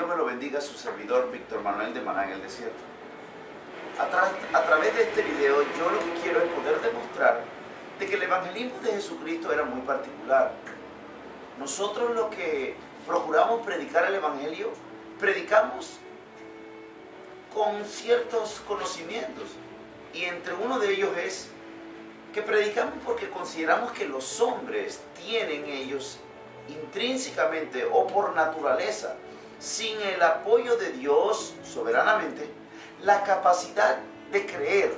Dios me lo bendiga, su servidor Víctor Manuel de Maná en el Desierto. A través de este video yo lo que quiero es poder demostrar de que el evangelismo de Jesucristo era muy particular. Nosotros los que procuramos predicar el evangelio, predicamos con ciertos conocimientos, y entre uno de ellos es que predicamos porque consideramos que los hombres tienen ellos intrínsecamente o por naturaleza, sin el apoyo de Dios soberanamente, la capacidad de creer,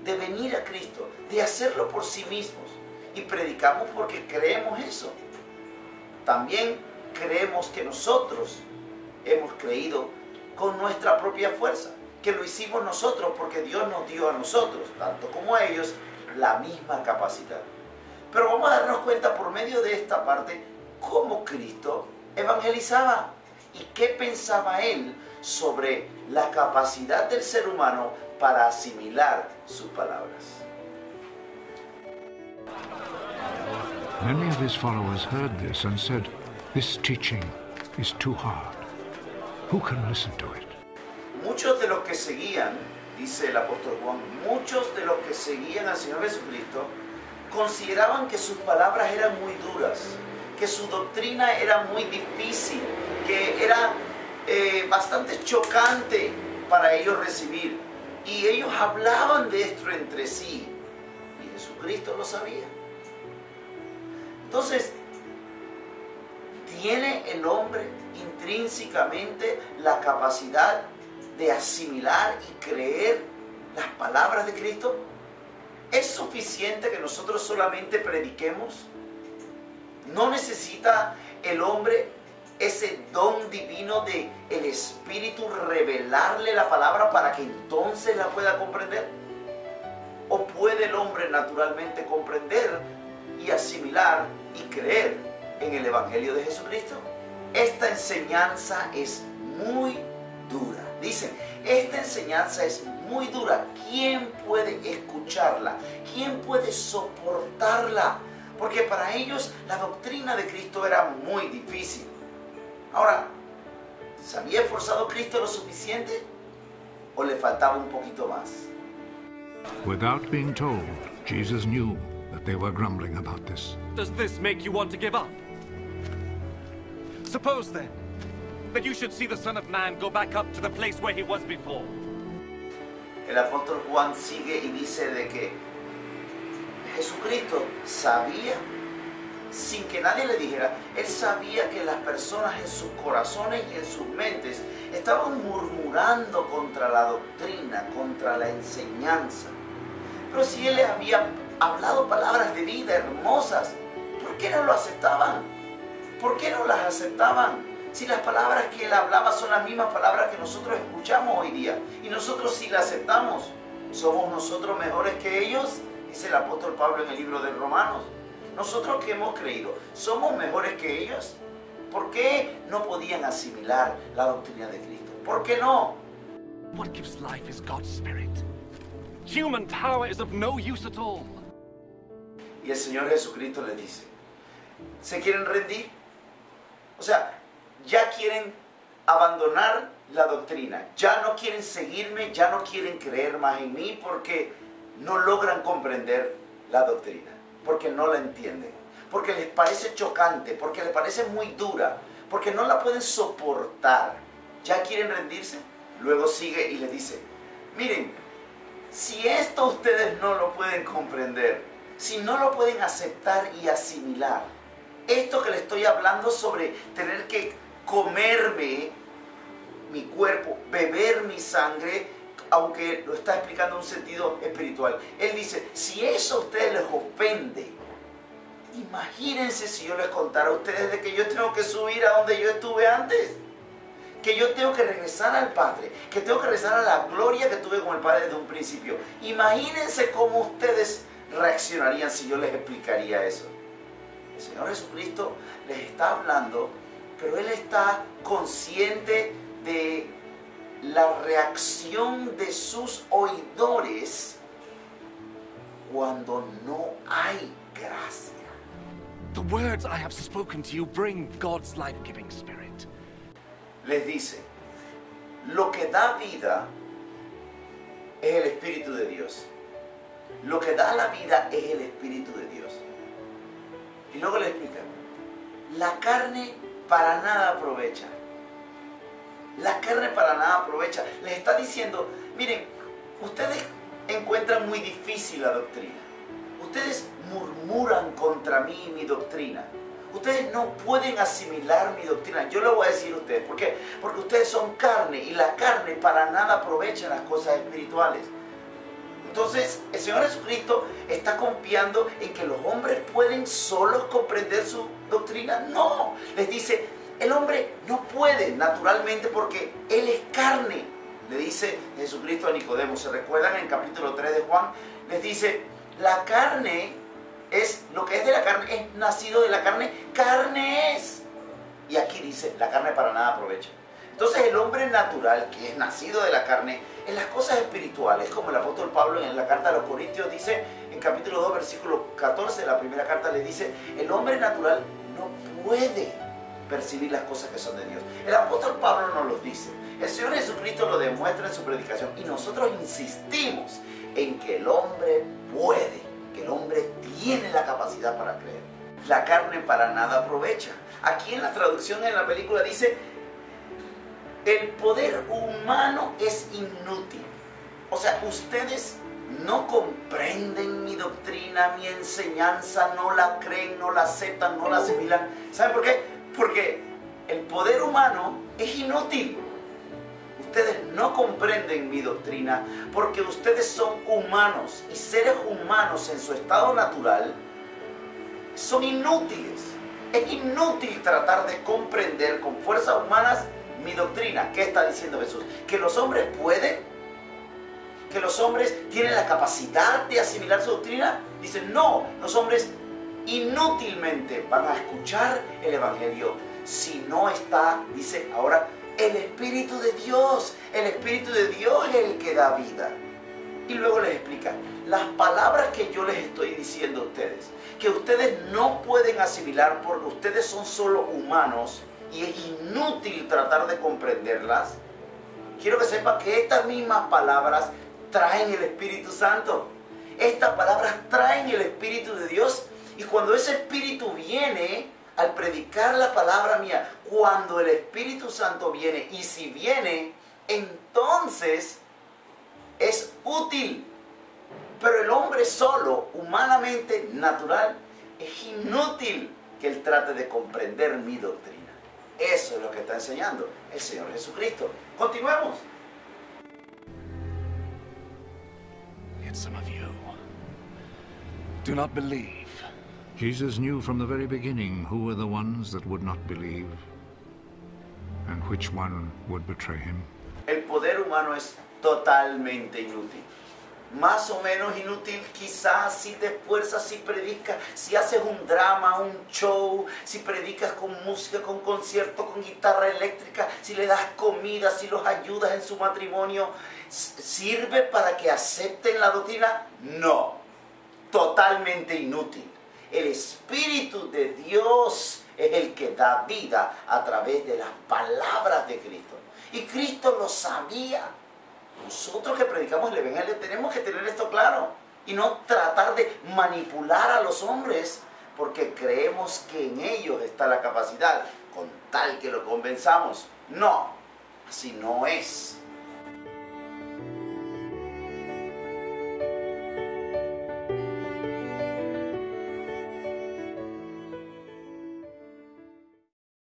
de venir a Cristo, de hacerlo por sí mismos. Y predicamos porque creemos eso. También creemos que nosotros hemos creído con nuestra propia fuerza, que lo hicimos nosotros porque Dios nos dio a nosotros, tanto como a ellos, la misma capacidad. Pero vamos a darnos cuenta por medio de esta parte cómo Cristo evangelizaba y qué pensaba Él sobre la capacidad del ser humano para asimilar sus palabras. Many of his followers heard this and said, "This teaching is too hard. Who can listen to it?" Muchos de los que seguían, dice el apóstol Juan, muchos de los que seguían al Señor Jesucristo consideraban que sus palabras eran muy duras, que su doctrina era muy difícil, que era bastante chocante para ellos recibir. Y ellos hablaban de esto entre sí, y Jesucristo lo sabía. Entonces, ¿tiene el hombre intrínsecamente la capacidad de asimilar y creer las palabras de Cristo? ¿Es suficiente que nosotros solamente prediquemos? ¿No necesita el hombre ese don divino de el Espíritu revelarle la palabra para que entonces la pueda comprender? ¿O puede el hombre naturalmente comprender y asimilar y creer en el Evangelio de Jesucristo? Esta enseñanza es muy dura. Dicen, esta enseñanza es muy dura. ¿Quién puede escucharla? ¿Quién puede soportarla? Porque para ellos la doctrina de Cristo era muy difícil. Ahora, ¿se había esforzado Cristo lo suficiente? ¿O le faltaba un poquito más? Without being told, Jesus knew that they were grumbling about this. Does this make you want to give up? Suppose then that you should see the Son of Man go back up to the place where he was before. El apóstol Juan sigue y dice de que Jesucristo sabía, sin que nadie le dijera, él sabía que las personas en sus corazones y en sus mentes estaban murmurando contra la doctrina, contra la enseñanza. Pero si él les había hablado palabras de vida hermosas, ¿por qué no lo aceptaban? ¿Por qué no las aceptaban? Si las palabras que él hablaba son las mismas palabras que nosotros escuchamos hoy día, y nosotros sí las aceptamos, ¿somos nosotros mejores que ellos? Dice el apóstol Pablo en el libro de Romanos. Nosotros que hemos creído, ¿somos mejores que ellos? ¿Por qué no podían asimilar la doctrina de Cristo? ¿Por qué no? What gives life is God's Spirit. Human power is of no use at all. Y el Señor Jesucristo les dice, ¿se quieren rendir? O sea, ya quieren abandonar la doctrina, ya no quieren seguirme, ya no quieren creer más en mí porque no logran comprender la doctrina, porque no la entienden, porque les parece chocante, porque les parece muy dura, porque no la pueden soportar. ¿Ya quieren rendirse? Luego sigue y les dice, miren, si esto ustedes no lo pueden comprender, si no lo pueden aceptar y asimilar, esto que les estoy hablando sobre tener que comerme mi cuerpo, beber mi sangre, aunque lo está explicando en un sentido espiritual. Él dice, si eso a ustedes les ofende, imagínense si yo les contara a ustedes de que yo tengo que subir a donde yo estuve antes, que yo tengo que regresar al Padre, que tengo que regresar a la gloria que tuve con el Padre desde un principio. Imagínense cómo ustedes reaccionarían si yo les explicaría eso. El Señor Jesucristo les está hablando, pero Él está consciente de la reacción de sus oidores cuando no hay gracia. The words I have spoken to you bring God's life-giving Spirit. les dice, lo que da vida es el Espíritu de Dios. Lo que da la vida es el Espíritu de Dios. Y luego le explica, la carne para nada aprovecha. La carne para nada aprovecha. Les está diciendo, miren, ustedes encuentran muy difícil la doctrina. Ustedes murmuran contra mí y mi doctrina. Ustedes no pueden asimilar mi doctrina. Yo lo voy a decir a ustedes. ¿Por qué? Porque ustedes son carne y la carne para nada aprovecha en las cosas espirituales. Entonces, el Señor Jesucristo está confiando en que los hombres pueden solos comprender su doctrina. No, les dice, el hombre no puede naturalmente porque él es carne. Le dice Jesucristo a Nicodemo. ¿Se recuerdan en el capítulo 3 de Juan? Les dice, la carne es, lo que es de la carne, es nacido de la carne, carne es. Y aquí dice, la carne para nada aprovecha. Entonces el hombre natural, que es nacido de la carne, en las cosas espirituales, como el apóstol Pablo en la carta a los Corintios dice, en capítulo 2, versículo 14 de la primera carta, le dice, el hombre natural no puede percibir las cosas que son de Dios. El apóstol Pablo nos lo dice. El Señor Jesucristo lo demuestra en su predicación y nosotros insistimos en que el hombre puede, que el hombre tiene la capacidad para creer. La carne para nada aprovecha. Aquí en la traducción en la película dice, el poder humano es inútil. O sea, ustedes no comprenden mi doctrina, mi enseñanza, no la creen, no la aceptan, no la asimilan. ¿Saben por qué? Porque el poder humano es inútil. Ustedes no comprenden mi doctrina porque ustedes son humanos y seres humanos en su estado natural son inútiles. Es inútil tratar de comprender con fuerzas humanas mi doctrina. ¿Qué está diciendo Jesús? ¿Que los hombres pueden? ¿Que los hombres tienen la capacidad de asimilar su doctrina? Dicen, no, los hombres inútilmente van a escuchar el Evangelio si no está, dice ahora, el Espíritu de Dios. El Espíritu de Dios es el que da vida. Y luego les explica, las palabras que yo les estoy diciendo a ustedes, que ustedes no pueden asimilar porque ustedes son solo humanos y es inútil tratar de comprenderlas, quiero que sepan que estas mismas palabras traen el Espíritu Santo. Estas palabras traen el Espíritu de Dios y cuando ese Espíritu viene, al predicar la palabra mía, cuando el Espíritu Santo viene, y si viene, entonces es útil. Pero el hombre solo, humanamente, natural, es inútil que él trate de comprender mi doctrina. Eso es lo que está enseñando el Señor Jesucristo. Continuemos. Yet some of you do not believe. Jesus knew from the very beginning who were the ones that would not believe and which one would betray him. El poder humano es totalmente inútil. Más o menos inútil quizás si te esfuerzas, si predicas, si haces un drama, un show, si predicas con música, con concierto, con guitarra eléctrica, si le das comida, si los ayudas en su matrimonio. ¿Sirve para que acepten la doctrina? No, totalmente inútil. El Espíritu de Dios es el que da vida a través de las palabras de Cristo. Y Cristo lo sabía. Nosotros que predicamos el Evangelio tenemos que tener esto claro y no tratar de manipular a los hombres porque creemos que en ellos está la capacidad con tal que lo convenzamos. No, así no es.